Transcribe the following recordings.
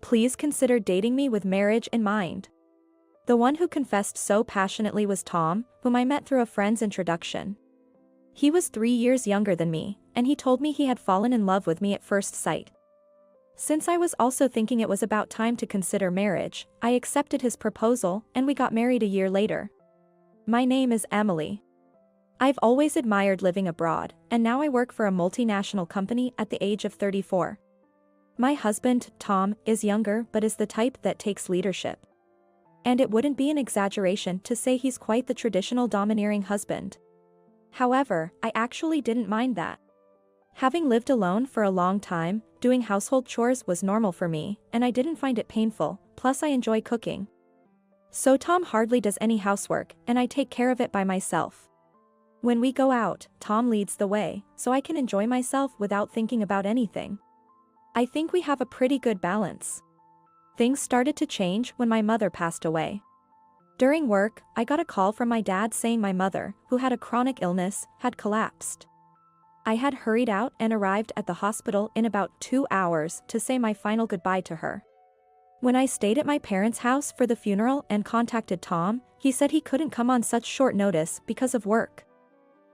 Please consider dating me with marriage in mind. The one who confessed so passionately was Tom, whom I met through a friend's introduction. He was 3 years younger than me, and he told me he had fallen in love with me at first sight. Since I was also thinking it was about time to consider marriage, I accepted his proposal, and we got married a year later. My name is Emily. I've always admired living abroad, and now I work for a multinational company at the age of 34. My husband, Tom, is younger but is the type that takes leadership. And it wouldn't be an exaggeration to say he's quite the traditional domineering husband. However, I actually didn't mind that. Having lived alone for a long time, doing household chores was normal for me, and I didn't find it painful, plus I enjoy cooking. So Tom hardly does any housework, and I take care of it by myself. When we go out, Tom leads the way, so I can enjoy myself without thinking about anything. I think we have a pretty good balance. Things started to change when my mother passed away. During work, I got a call from my dad saying my mother, who had a chronic illness, had collapsed. I had hurried out and arrived at the hospital in about 2 hours to say my final goodbye to her. When I stayed at my parents' house for the funeral and contacted Tom, he said he couldn't come on such short notice because of work.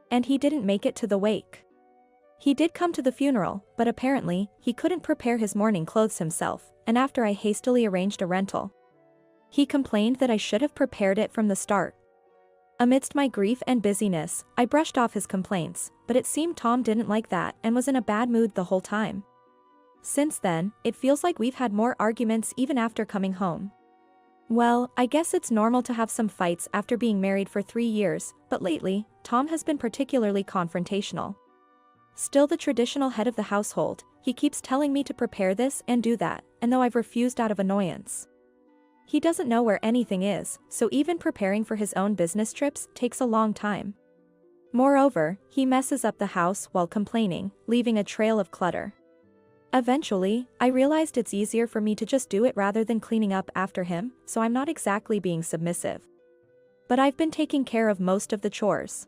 And he didn't make it to the wake. He did come to the funeral, but apparently, he couldn't prepare his mourning clothes himself, and after I hastily arranged a rental. He complained that I should have prepared it from the start. Amidst my grief and busyness, I brushed off his complaints, but it seemed Tom didn't like that and was in a bad mood the whole time. Since then, it feels like we've had more arguments even after coming home. Well, I guess it's normal to have some fights after being married for 3 years, but lately, Tom has been particularly confrontational. Still the traditional head of the household, he keeps telling me to prepare this and do that, and though I've refused out of annoyance. He doesn't know where anything is, so even preparing for his own business trips takes a long time. Moreover, he messes up the house while complaining, leaving a trail of clutter. Eventually, I realized it's easier for me to just do it rather than cleaning up after him, so I'm not exactly being submissive. But I've been taking care of most of the chores.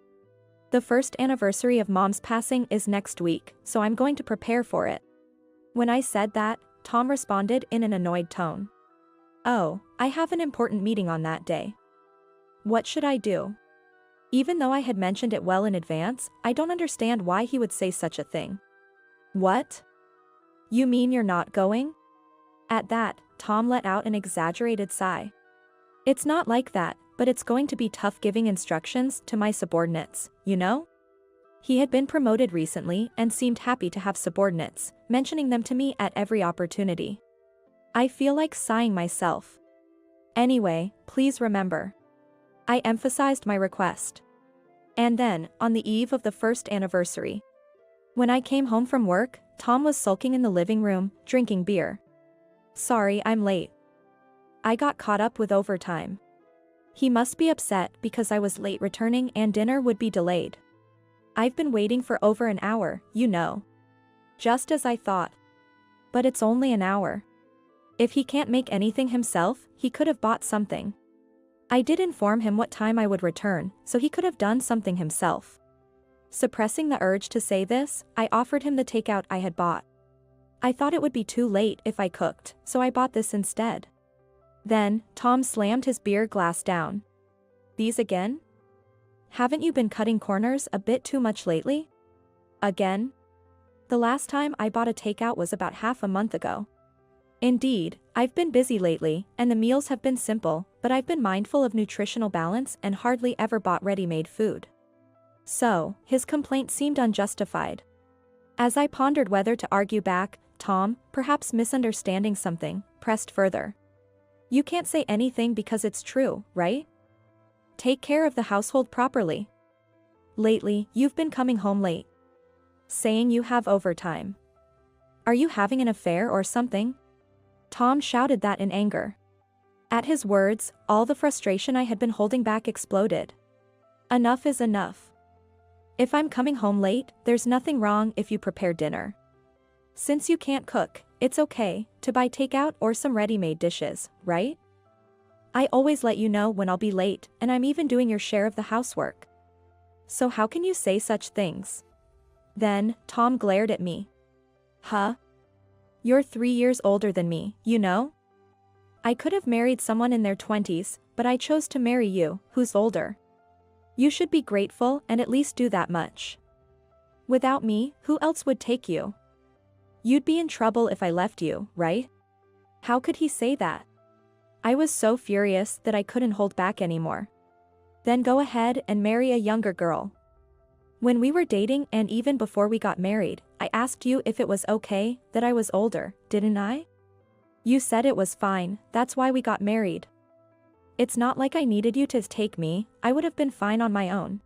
The first anniversary of Mom's passing is next week, so I'm going to prepare for it. When I said that, Tom responded in an annoyed tone. Oh, I have an important meeting on that day. What should I do? Even though I had mentioned it well in advance, I don't understand why he would say such a thing. What? You mean you're not going? At that, Tom let out an exaggerated sigh. It's not like that, but it's going to be tough giving instructions to my subordinates, you know? He had been promoted recently and seemed happy to have subordinates, mentioning them to me at every opportunity. I feel like sighing myself. Anyway, please remember. I emphasized my request. And then, on the eve of the first anniversary. When I came home from work, Tom was sulking in the living room, drinking beer. Sorry, I'm late. I got caught up with overtime. He must be upset because I was late returning and dinner would be delayed. I've been waiting for over an hour, you know. Just as I thought. But it's only an hour. If he can't make anything himself, he could have bought something. I did inform him what time I would return, so he could have done something himself. Suppressing the urge to say this, I offered him the takeout I had bought. I thought it would be too late if I cooked, so I bought this instead. Then, Tom slammed his beer glass down. These again? Haven't you been cutting corners a bit too much lately? Again? The last time I bought a takeout was about half a month ago. Indeed, I've been busy lately, and the meals have been simple, but I've been mindful of nutritional balance and hardly ever bought ready-made food. So, his complaint seemed unjustified. As I pondered whether to argue back, Tom, perhaps misunderstanding something, pressed further. You can't say anything because it's true, right? Take care of the household properly. Lately, you've been coming home late. Saying you have overtime. Are you having an affair or something? Tom shouted that in anger. At his words, all the frustration I had been holding back exploded. Enough is enough. If I'm coming home late, there's nothing wrong if you prepare dinner. Since you can't cook, it's okay to buy takeout or some ready-made dishes, right? I always let you know when I'll be late, and I'm even doing your share of the housework. So how can you say such things? Then, Tom glared at me. Huh? You're 3 years older than me, you know? I could have married someone in their 20s, but I chose to marry you, who's older. You should be grateful and at least do that much. Without me, who else would take you? You'd be in trouble if I left you, right? How could he say that? I was so furious that I couldn't hold back anymore. Then go ahead and marry a younger girl. When we were dating and even before we got married, I asked you if it was okay that I was older, didn't I? You said it was fine, that's why we got married. It's not like I needed you to take me, I would have been fine on my own.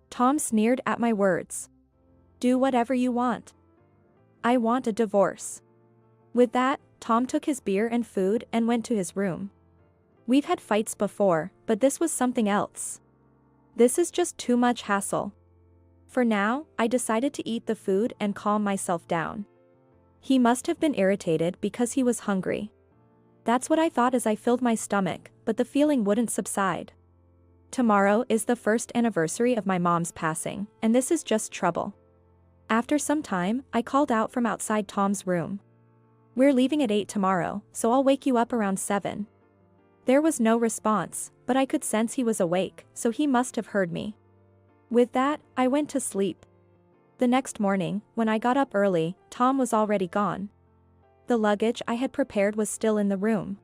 Tom sneered at my words. Do whatever you want. I want a divorce. With that, Tom took his beer and food and went to his room. We've had fights before, but this was something else. This is just too much hassle. For now, I decided to eat the food and calm myself down. He must have been irritated because he was hungry. That's what I thought as I filled my stomach, but the feeling wouldn't subside. Tomorrow is the first anniversary of my mom's passing, and this is just trouble. After some time, I called out from outside Tom's room. We're leaving at 8 tomorrow, so I'll wake you up around 7. There was no response, but I could sense he was awake, so he must have heard me. With that, I went to sleep. The next morning, when I got up early, Tom was already gone. The luggage I had prepared was still in the room.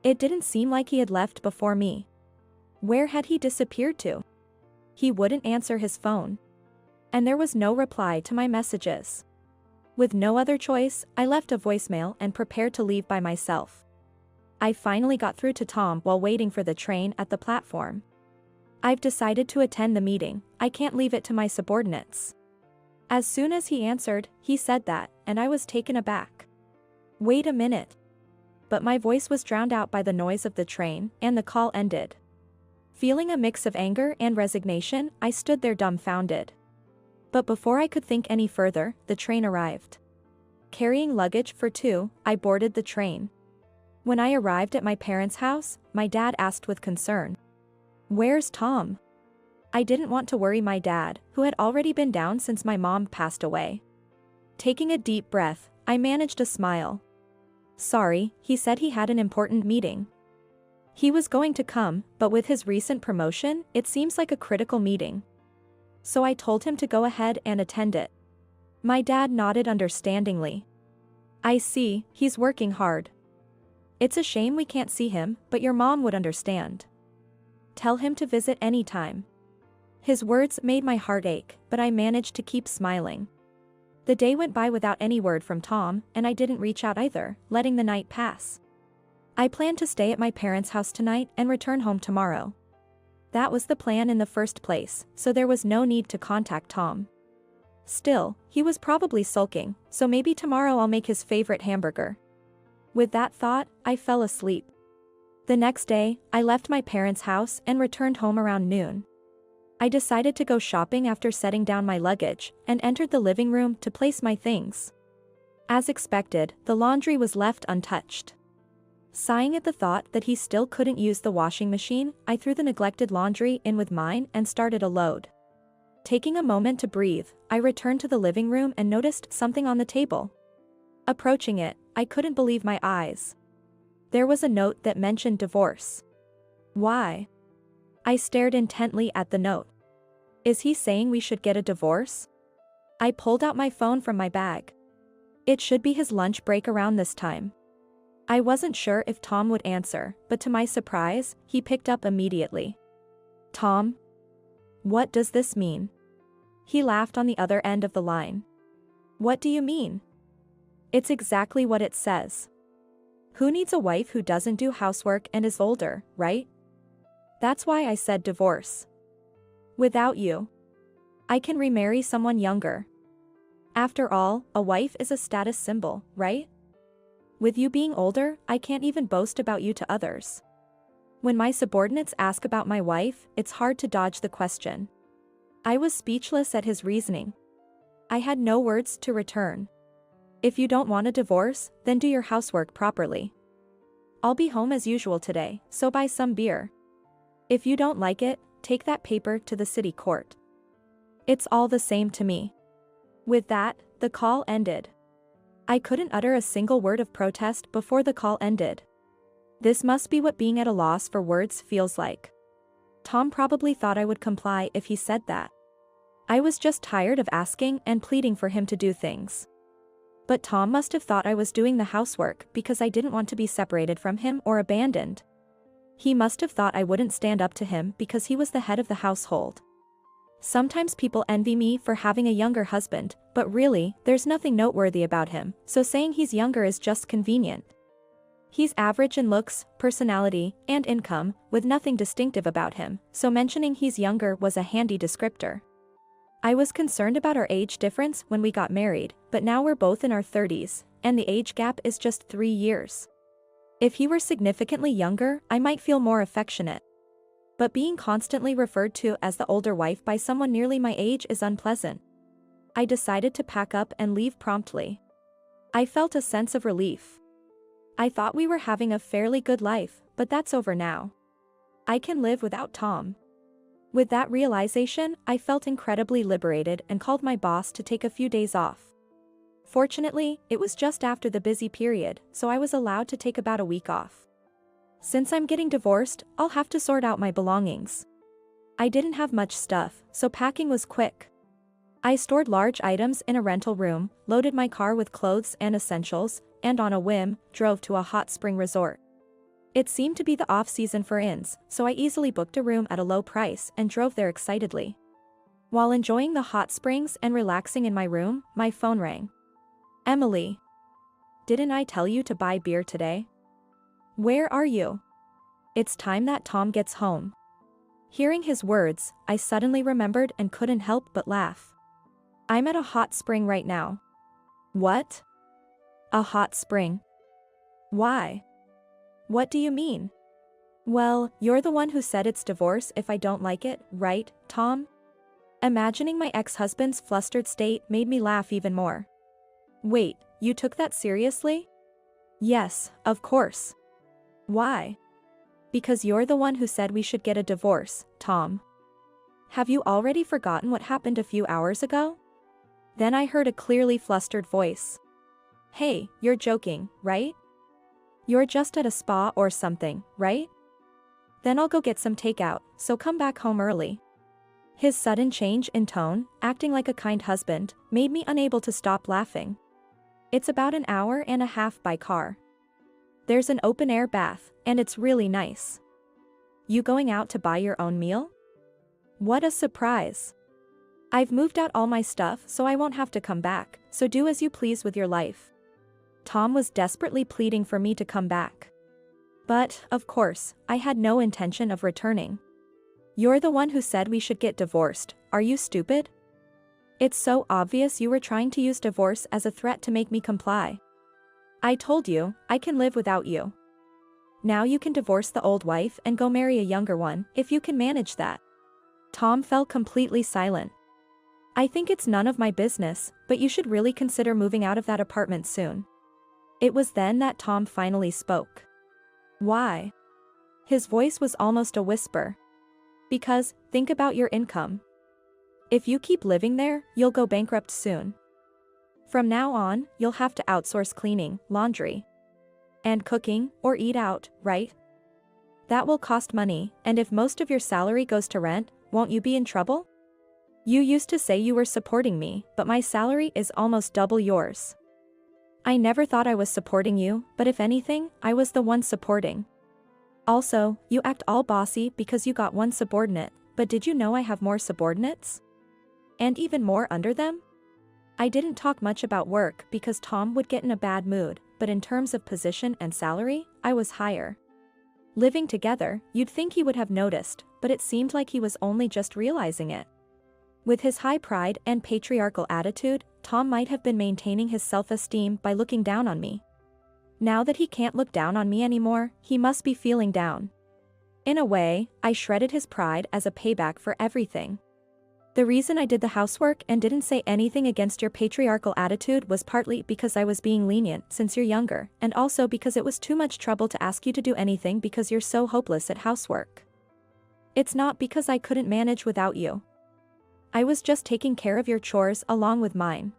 It didn't seem like he had left before me. Where had he disappeared to? He wouldn't answer his phone. And there was no reply to my messages. With no other choice, I left a voicemail and prepared to leave by myself. I finally got through to Tom while waiting for the train at the platform. I've decided to attend the meeting, I can't leave it to my subordinates. As soon as he answered, he said that, and I was taken aback. Wait a minute. But my voice was drowned out by the noise of the train, and the call ended. Feeling a mix of anger and resignation, I stood there dumbfounded. But before I could think any further, the train arrived. Carrying luggage for 2, I boarded the train. When I arrived at my parents' house, my dad asked with concern. Where's Tom? I didn't want to worry my dad, who had already been down since my mom passed away. Taking a deep breath, I managed a smile. Sorry, he said he had an important meeting. He was going to come, but with his recent promotion, it seems like a critical meeting. So I told him to go ahead and attend it. My dad nodded understandingly. I see, he's working hard. It's a shame we can't see him, but your mom would understand. Tell him to visit anytime. His words made my heart ache, but I managed to keep smiling. The day went by without any word from Tom, and I didn't reach out either, letting the night pass. I planned to stay at my parents' house tonight and return home tomorrow. That was the plan in the first place, so there was no need to contact Tom. Still, he was probably sulking, so maybe tomorrow I'll make his favorite hamburger. With that thought, I fell asleep. The next day, I left my parents' house and returned home around noon. I decided to go shopping after setting down my luggage, and entered the living room to place my things. As expected, the laundry was left untouched. Sighing at the thought that he still couldn't use the washing machine, I threw the neglected laundry in with mine and started a load. Taking a moment to breathe, I returned to the living room and noticed something on the table. Approaching it, I couldn't believe my eyes. There was a note that mentioned divorce. Why? I stared intently at the note. Is he saying we should get a divorce? I pulled out my phone from my bag. It should be his lunch break around this time. I wasn't sure if Tom would answer, but to my surprise, he picked up immediately. Tom? What does this mean? He laughed on the other end of the line. What do you mean? It's exactly what it says. Who needs a wife who doesn't do housework and is older, right? That's why I said divorce. Without you, I can remarry someone younger. After all, a wife is a status symbol, right? With you being older, I can't even boast about you to others. When my subordinates ask about my wife, it's hard to dodge the question. I was speechless at his reasoning. I had no words to return. If you don't want a divorce, then do your housework properly. I'll be home as usual today, so buy some beer. If you don't like it, take that paper to the city court. It's all the same to me. With that, the call ended. I couldn't utter a single word of protest before the call ended. This must be what being at a loss for words feels like. Tom probably thought I would comply if he said that. I was just tired of asking and pleading for him to do things. But Tom must have thought I was doing the housework because I didn't want to be separated from him or abandoned. He must have thought I wouldn't stand up to him because he was the head of the household. Sometimes people envy me for having a younger husband, but really, there's nothing noteworthy about him, so saying he's younger is just convenient. He's average in looks, personality, and income, with nothing distinctive about him, so mentioning he's younger was a handy descriptor. I was concerned about our age difference when we got married, but now we're both in our 30s, and the age gap is just 3 years. If he were significantly younger, I might feel more affectionate. But being constantly referred to as the older wife by someone nearly my age is unpleasant. I decided to pack up and leave promptly. I felt a sense of relief. I thought we were having a fairly good life, but that's over now. I can live without Tom. With that realization, I felt incredibly liberated and called my boss to take a few days off. Fortunately, it was just after the busy period, so I was allowed to take about a week off. Since I'm getting divorced, I'll have to sort out my belongings. I didn't have much stuff, so packing was quick. I stored large items in a rental room, loaded my car with clothes and essentials, and on a whim, drove to a hot spring resort. It seemed to be the off-season for inns, so I easily booked a room at a low price and drove there excitedly. While enjoying the hot springs and relaxing in my room, my phone rang. Emily. Didn't I tell you to buy beer today? Where are you? It's time that Tom gets home. Hearing his words, I suddenly remembered and couldn't help but laugh. I'm at a hot spring right now. What? A hot spring? Why? What do you mean? Well, you're the one who said it's divorce if I don't like it, right, Tom? Imagining my ex-husband's flustered state made me laugh even more. Wait, you took that seriously? Yes, of course. Why? Because you're the one who said we should get a divorce, Tom. Have you already forgotten what happened a few hours ago? Then I heard a clearly flustered voice. Hey, you're joking, right? You're just at a spa or something, right? Then I'll go get some takeout, so come back home early. His sudden change in tone, acting like a kind husband, made me unable to stop laughing. It's about an hour and a half by car. There's an open-air bath, and it's really nice. You going out to buy your own meal? What a surprise. I've moved out all my stuff so I won't have to come back, so do as you please with your life. Tom was desperately pleading for me to come back. But, of course, I had no intention of returning. You're the one who said we should get divorced, are you stupid? It's so obvious you were trying to use divorce as a threat to make me comply. I told you, I can live without you. Now you can divorce the old wife and go marry a younger one, if you can manage that. Tom fell completely silent. I think it's none of my business, but you should really consider moving out of that apartment soon. It was then that Tom finally spoke. Why? His voice was almost a whisper. Because, think about your income. If you keep living there, you'll go bankrupt soon. From now on, you'll have to outsource cleaning, laundry, and cooking, or eat out, right? That will cost money, and if most of your salary goes to rent, won't you be in trouble? You used to say you were supporting me, but my salary is almost double yours. I never thought I was supporting you, but if anything, I was the one supporting. Also, you act all bossy because you got one subordinate, but did you know I have more subordinates? And even more under them? I didn't talk much about work because Tom would get in a bad mood, but in terms of position and salary, I was higher. Living together, you'd think he would have noticed, but it seemed like he was only just realizing it. With his high pride and patriarchal attitude, Tom might have been maintaining his self-esteem by looking down on me. Now that he can't look down on me anymore, he must be feeling down. In a way, I shredded his pride as a payback for everything. The reason I did the housework and didn't say anything against your patriarchal attitude was partly because I was being lenient since you're younger, and also because it was too much trouble to ask you to do anything because you're so hopeless at housework. It's not because I couldn't manage without you. I was just taking care of your chores along with mine.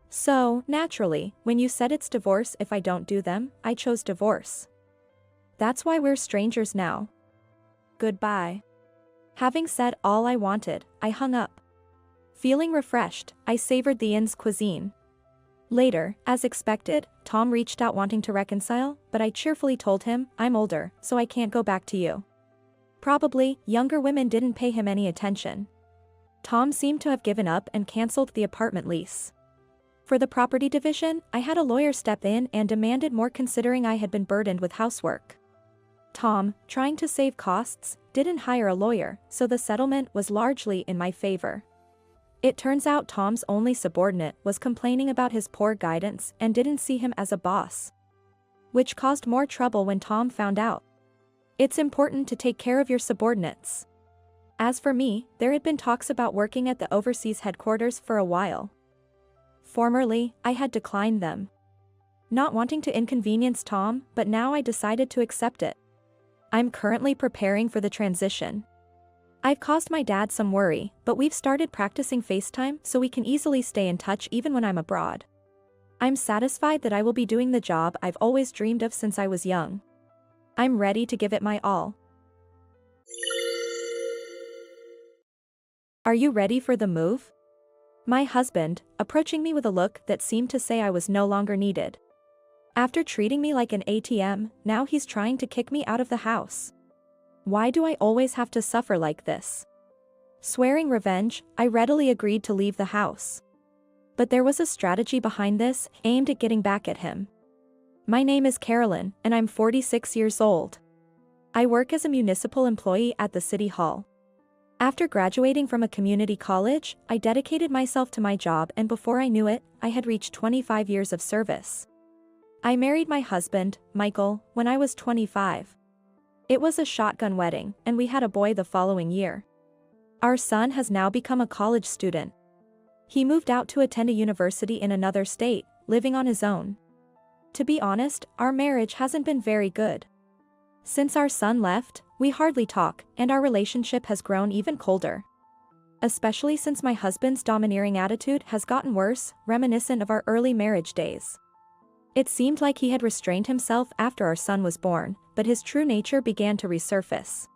So, naturally, when you said it's divorce if I don't do them, I chose divorce. That's why we're strangers now. Goodbye. Having said all I wanted, I hung up. Feeling refreshed, I savored the inn's cuisine. Later, as expected, Tom reached out wanting to reconcile, but I cheerfully told him, I'm older, so I can't go back to you. Probably, younger women didn't pay him any attention. Tom seemed to have given up and cancelled the apartment lease. For the property division, I had a lawyer step in and demanded more considering I had been burdened with housework. Tom, trying to save costs, didn't hire a lawyer, so the settlement was largely in my favor. It turns out Tom's only subordinate was complaining about his poor guidance and didn't see him as a boss, which caused more trouble when Tom found out. It's important to take care of your subordinates. As for me, there had been talks about working at the overseas headquarters for a while. Formerly, I had declined them, not wanting to inconvenience Tom, but now I decided to accept it. I'm currently preparing for the transition. I've caused my dad some worry, but we've started practicing FaceTime so we can easily stay in touch even when I'm abroad. I'm satisfied that I will be doing the job I've always dreamed of since I was young. I'm ready to give it my all. Are you ready for the move? My husband, approaching me with a look that seemed to say I was no longer needed. After treating me like an ATM, now he's trying to kick me out of the house. Why do I always have to suffer like this? Swearing revenge, I readily agreed to leave the house. But there was a strategy behind this, aimed at getting back at him. My name is Carolyn, and I'm 46 years old. I work as a municipal employee at the City Hall. After graduating from a community college, I dedicated myself to my job, and before I knew it, I had reached 25 years of service. I married my husband, Michael, when I was 25. It was a shotgun wedding, and we had a boy the following year. Our son has now become a college student. He moved out to attend a university in another state, living on his own. To be honest, our marriage hasn't been very good. Since our son left, we hardly talk, and our relationship has grown even colder. Especially since my husband's domineering attitude has gotten worse, reminiscent of our early marriage days. It seemed like he had restrained himself after our son was born, but his true nature began to resurface.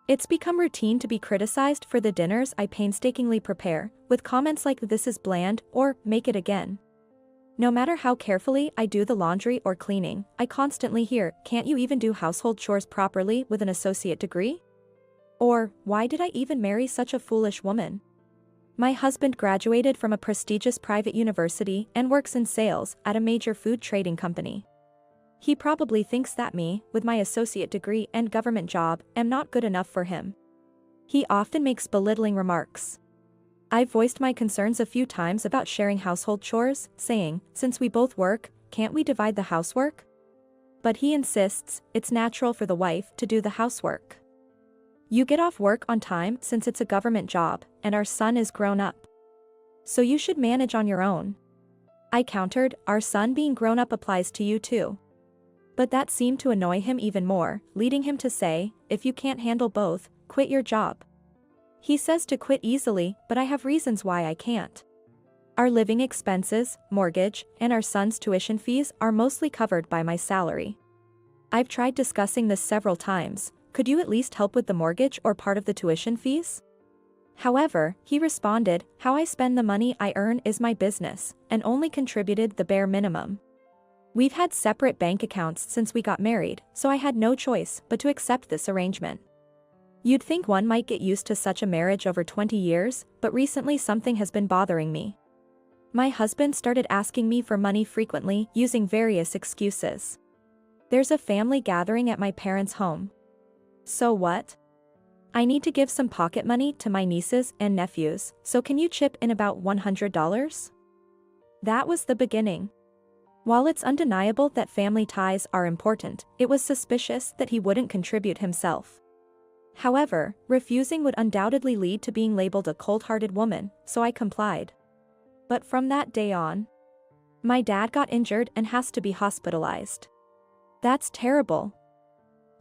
It's become routine to be criticized for the dinners I painstakingly prepare, with comments like "this is bland" or "make it again." No matter how carefully I do the laundry or cleaning, I constantly hear, "Can't you even do household chores properly with an associate degree?" Or, "Why did I even marry such a foolish woman?" My husband graduated from a prestigious private university and works in sales at a major food trading company. He probably thinks that me, with my associate degree and government job, am not good enough for him. He often makes belittling remarks. I've voiced my concerns a few times about sharing household chores, saying, "Since we both work, can't we divide the housework?" But he insists, it's natural for the wife to do the housework. You get off work on time since it's a government job, and our son is grown up. So you should manage on your own. I countered, our son being grown up applies to you too. But that seemed to annoy him even more, leading him to say, if you can't handle both, quit your job. He says to quit easily, but I have reasons why I can't. Our living expenses, mortgage, and our son's tuition fees are mostly covered by my salary. I've tried discussing this several times. Could you at least help with the mortgage or part of the tuition fees? However, he responded, how I spend the money I earn is my business, and only contributed the bare minimum. We've had separate bank accounts since we got married, so I had no choice but to accept this arrangement. You'd think one might get used to such a marriage over 20 years, but recently something has been bothering me. My husband started asking me for money frequently, using various excuses. There's a family gathering at my parents' home. So what? I need to give some pocket money to my nieces and nephews, so can you chip in about $100? That was the beginning. While it's undeniable that family ties are important, it was suspicious that he wouldn't contribute himself. However, refusing would undoubtedly lead to being labeled a cold-hearted woman, so I complied. But from that day on, my dad got injured and has to be hospitalized. That's terrible.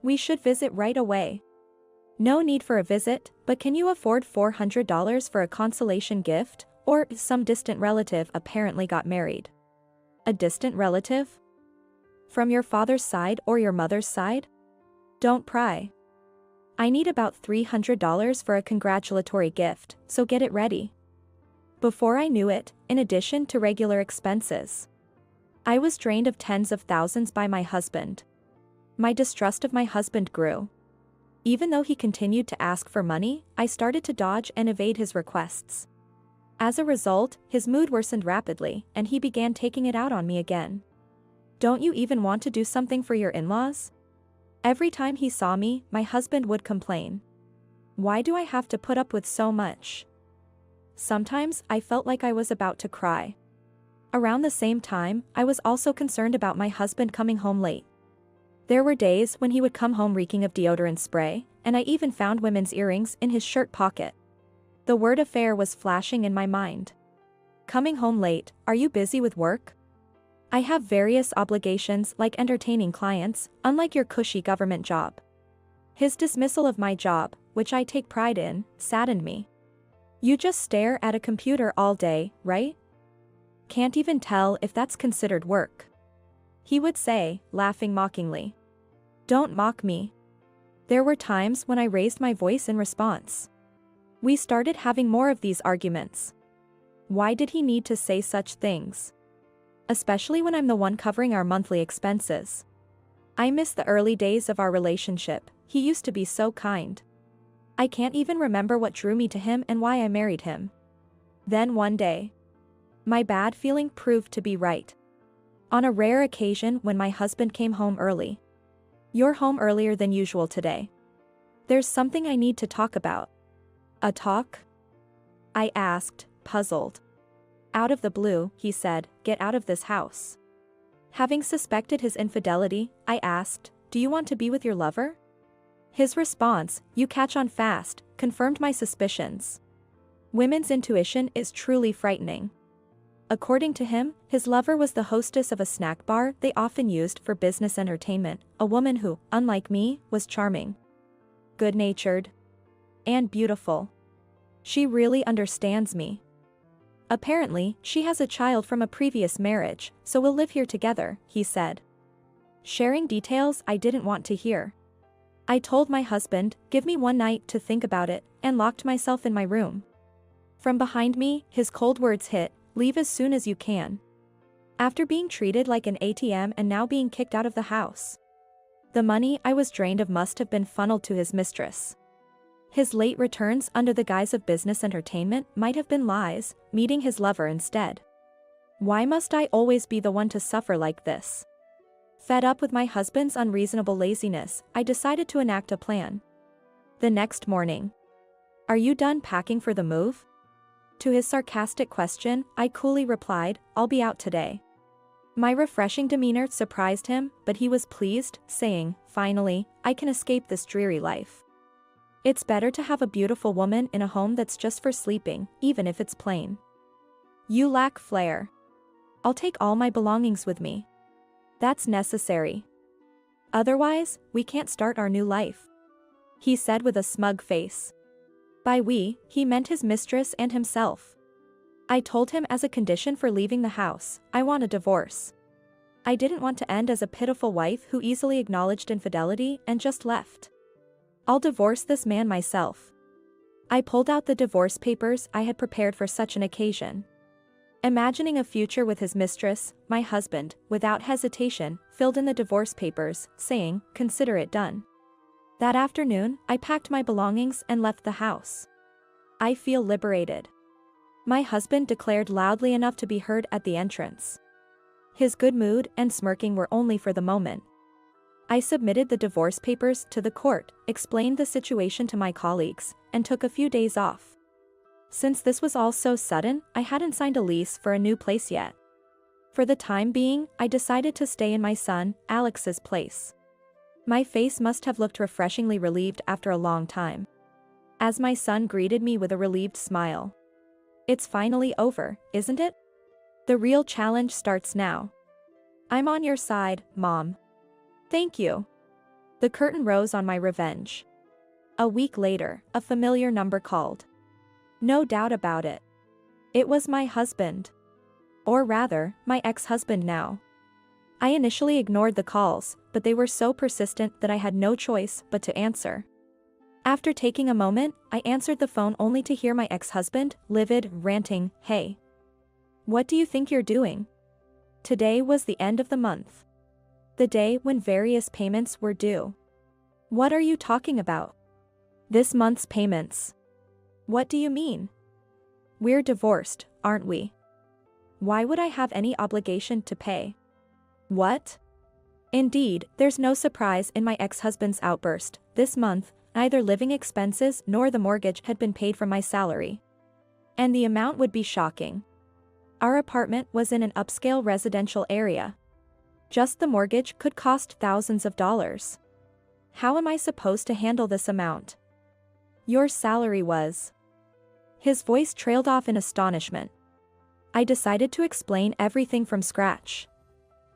We should visit right away. No need for a visit, but can you afford $400 for a consolation gift, Or some distant relative apparently got married. A distant relative? From your father's side or your mother's side? Don't pry. I need about $300 for a congratulatory gift, so get it ready. Before I knew it, in addition to regular expenses, I was drained of tens of thousands by my husband. My distrust of my husband grew. Even though he continued to ask for money, I started to dodge and evade his requests. As a result, his mood worsened rapidly, and he began taking it out on me again. Don't you even want to do something for your in-laws? Every time he saw me, my husband would complain. Why do I have to put up with so much? Sometimes I felt like I was about to cry. Around the same time, I was also concerned about my husband coming home late. There were days when he would come home reeking of deodorant spray, and I even found women's earrings in his shirt pocket. The word affair was flashing in my mind. Coming home late, are you busy with work? I have various obligations like entertaining clients, unlike your cushy government job. His dismissal of my job, which I take pride in, saddened me. You just stare at a computer all day, right? Can't even tell if that's considered work. He would say, laughing mockingly. Don't mock me. There were times when I raised my voice in response. We started having more of these arguments. Why did he need to say such things? Especially when I'm the one covering our monthly expenses. I miss the early days of our relationship. He used to be so kind. I can't even remember what drew me to him and why I married him. Then one day, my bad feeling proved to be right. On a rare occasion when my husband came home early. You're home earlier than usual today. There's something I need to talk about. A talk? I asked, puzzled. Out of the blue, he said, get out of this house. Having suspected his infidelity, I asked, do you want to be with your lover? His response, you catch on fast, confirmed my suspicions. Women's intuition is truly frightening. According to him, his lover was the hostess of a snack bar they often used for business entertainment, a woman who, unlike me, was charming, good-natured, and beautiful. She really understands me. Apparently, she has a child from a previous marriage, so we'll live here together, he said. Sharing details I didn't want to hear. I told my husband, give me one night to think about it, and locked myself in my room. From behind me, his cold words hit, leave as soon as you can. After being treated like an ATM and now being kicked out of the house. The money I was drained of must have been funneled to his mistress. His late returns under the guise of business entertainment might have been lies, meeting his lover instead. Why must I always be the one to suffer like this? Fed up with my husband's unreasonable laziness, I decided to enact a plan. The next morning. Are you done packing for the move? To his sarcastic question, I coolly replied, I'll be out today. My refreshing demeanor surprised him, but he was pleased, saying, finally, I can escape this dreary life. It's better to have a beautiful woman in a home that's just for sleeping, even if it's plain. You lack flair. I'll take all my belongings with me. That's necessary. Otherwise, we can't start our new life. He said with a smug face. By we, he meant his mistress and himself. I told him as a condition for leaving the house, I want a divorce. I didn't want to end as a pitiful wife who easily acknowledged infidelity and just left. I'll divorce this man myself. I pulled out the divorce papers I had prepared for such an occasion. Imagining a future with his mistress, my husband, without hesitation, filled in the divorce papers, saying, consider it done. That afternoon, I packed my belongings and left the house. I feel liberated. My husband declared loudly enough to be heard at the entrance. His good mood and smirking were only for the moment. I submitted the divorce papers to the court, explained the situation to my colleagues, and took a few days off. Since this was all so sudden, I hadn't signed a lease for a new place yet. For the time being, I decided to stay in my son, Alex's place. My face must have looked refreshingly relieved after a long time. As my son greeted me with a relieved smile. It's finally over, isn't it? The real challenge starts now. I'm on your side, Mom. Thank you. The curtain rose on my revenge. A week later, a familiar number called. No doubt about it. It was my husband. Or rather, my ex-husband now. I initially ignored the calls, but they were so persistent that I had no choice but to answer. After taking a moment, I answered the phone only to hear my ex-husband, livid, ranting, "Hey. What do you think you're doing? Today was the end of the month. The day when various payments were due. What are you talking about? This month's payments. What do you mean? We're divorced, aren't we? Why would I have any obligation to pay? What?" Indeed, there's no surprise in my ex-husband's outburst. This month, neither living expenses nor the mortgage had been paid from my salary. And the amount would be shocking. Our apartment was in an upscale residential area. Just the mortgage could cost thousands of dollars. How am I supposed to handle this amount? Your salary was. His voice trailed off in astonishment. I decided to explain everything from scratch.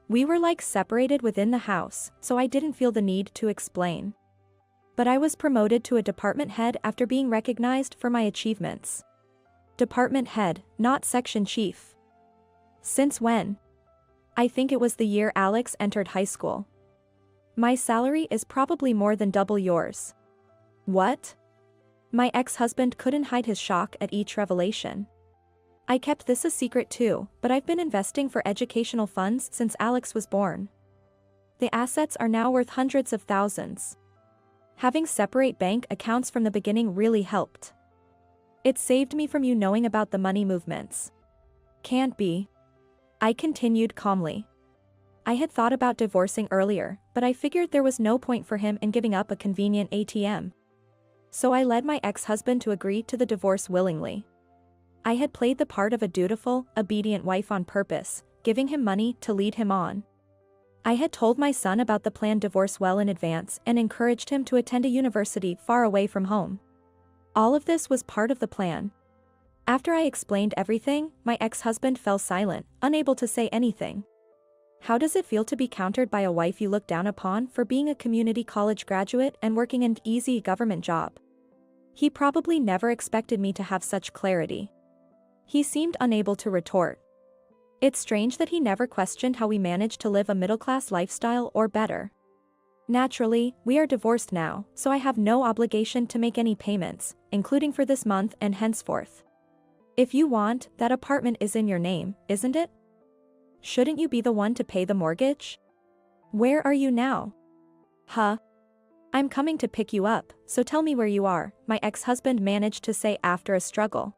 We were like separated within the house, so I didn't feel the need to explain. But I was promoted to a department head after being recognized for my achievements. Department head, not section chief. Since when? I think it was the year Alex entered high school. My salary is probably more than double yours. What? My ex-husband couldn't hide his shock at each revelation. I kept this a secret too, but I've been investing for educational funds since Alex was born. The assets are now worth hundreds of thousands. Having separate bank accounts from the beginning really helped. It saved me from you knowing about the money movements. Can't be. I continued calmly. I had thought about divorcing earlier, but I figured there was no point for him in giving up a convenient ATM. So I led my ex-husband to agree to the divorce willingly. I had played the part of a dutiful, obedient wife on purpose, giving him money to lead him on. I had told my son about the planned divorce well in advance and encouraged him to attend a university far away from home. All of this was part of the plan. After I explained everything, my ex-husband fell silent, unable to say anything. How does it feel to be countered by a wife you look down upon for being a community college graduate and working an easy government job? He probably never expected me to have such clarity. He seemed unable to retort. It's strange that he never questioned how we managed to live a middle-class lifestyle or better. Naturally, we are divorced now, so I have no obligation to make any payments, including for this month and henceforth. If you want, that apartment is in your name, isn't it? Shouldn't you be the one to pay the mortgage? Where are you now? Huh? I'm coming to pick you up, so tell me where you are, my ex-husband managed to say after a struggle.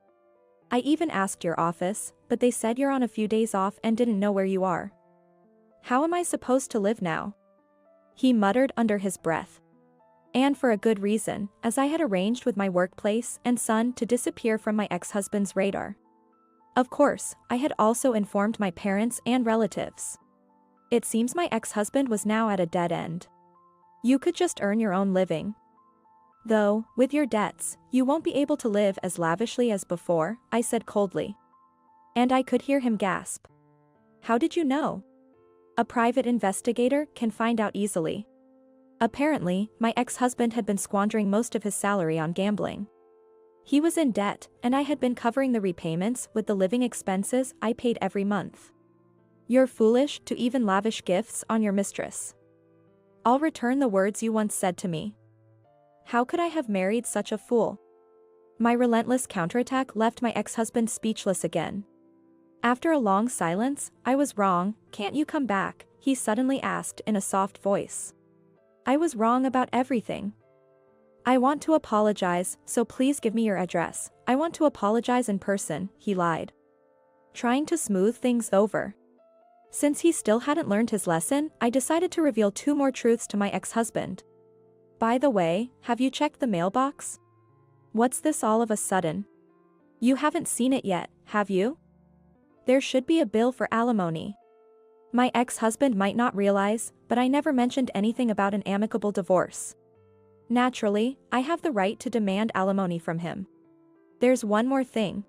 I even asked your office, but they said you're on a few days off and didn't know where you are. How am I supposed to live now? He muttered under his breath. And for a good reason, as I had arranged with my workplace and son to disappear from my ex-husband's radar. Of course, I had also informed my parents and relatives. It seems my ex-husband was now at a dead end. You could just earn your own living. Though, with your debts, you won't be able to live as lavishly as before, I said coldly. And I could hear him gasp. How did you know? A private investigator can find out easily. Apparently, my ex-husband had been squandering most of his salary on gambling. He was in debt, and I had been covering the repayments with the living expenses I paid every month. You're foolish to even lavish gifts on your mistress. I'll return the words you once said to me. How could I have married such a fool? My relentless counterattack left my ex-husband speechless again. After a long silence, I was wrong, can't you come back? He suddenly asked in a soft voice. I was wrong about everything. I want to apologize, so please give me your address. I want to apologize in person, he lied. Trying to smooth things over. Since he still hadn't learned his lesson, I decided to reveal 2 more truths to my ex-husband. By the way, have you checked the mailbox? What's this all of a sudden? You haven't seen it yet, have you? There should be a bill for alimony. My ex-husband might not realize, but I never mentioned anything about an amicable divorce. Naturally, I have the right to demand alimony from him. There's one more thing.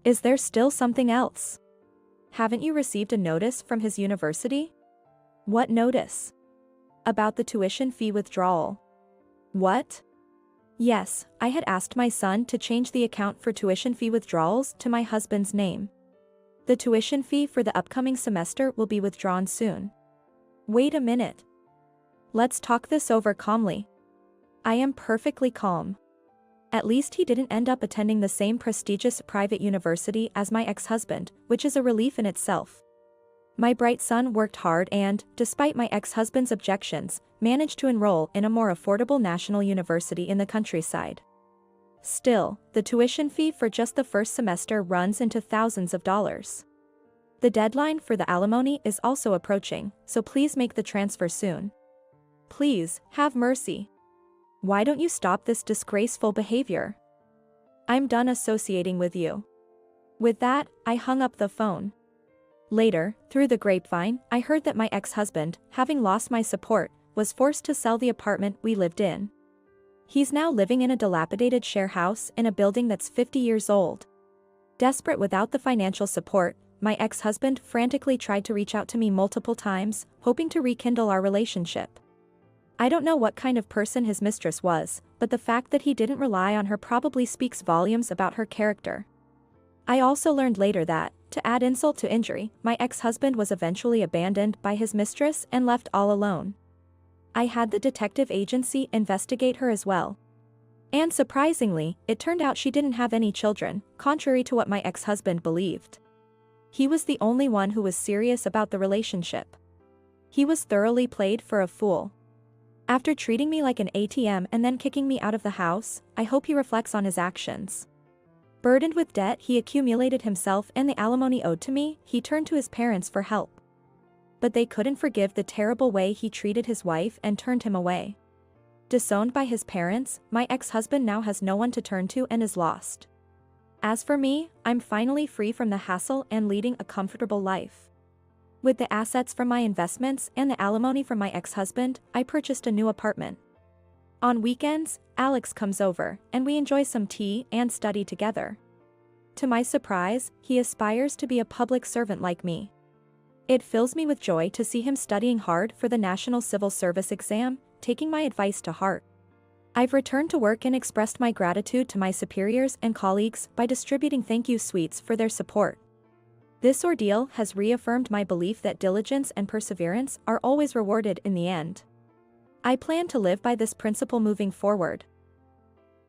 Is there still something else? Haven't you received a notice from his university? What notice? About the tuition fee withdrawal. What? Yes, I had asked my son to change the account for tuition fee withdrawals to my husband's name. The tuition fee for the upcoming semester will be withdrawn soon. Wait a minute. Let's talk this over calmly. I am perfectly calm. At least he didn't end up attending the same prestigious private university as my ex-husband, which is a relief in itself. My bright son worked hard and, despite my ex-husband's objections, managed to enroll in a more affordable national university in the countryside. Still, the tuition fee for just the first semester runs into thousands of dollars. The deadline for the alimony is also approaching, so please make the transfer soon. Please, have mercy. Why don't you stop this disgraceful behavior? I'm done associating with you. With that, I hung up the phone. Later, through the grapevine, I heard that my ex-husband, having lost my support, was forced to sell the apartment we lived in. He's now living in a dilapidated share house in a building that's 50 years old. Desperate without the financial support, my ex-husband frantically tried to reach out to me multiple times, hoping to rekindle our relationship. I don't know what kind of person his mistress was, but the fact that he didn't rely on her probably speaks volumes about her character. I also learned later that, to add insult to injury, my ex-husband was eventually abandoned by his mistress and left all alone. I had the detective agency investigate her as well. And surprisingly, it turned out she didn't have any children, contrary to what my ex-husband believed. He was the only one who was serious about the relationship. He was thoroughly played for a fool. After treating me like an ATM and then kicking me out of the house, I hope he reflects on his actions. Burdened with debt he accumulated himself and the alimony owed to me, he turned to his parents for help. But they couldn't forgive the terrible way he treated his wife and turned him away. Disowned by his parents, my ex-husband now has no one to turn to and is lost. As for me, I'm finally free from the hassle and leading a comfortable life. With the assets from my investments and the alimony from my ex-husband, I purchased a new apartment. On weekends, Alex comes over, and we enjoy some tea and study together. To my surprise, he aspires to be a public servant like me. It fills me with joy to see him studying hard for the National Civil Service exam, taking my advice to heart. I've returned to work and expressed my gratitude to my superiors and colleagues by distributing thank you sweets for their support. This ordeal has reaffirmed my belief that diligence and perseverance are always rewarded in the end. I plan to live by this principle moving forward.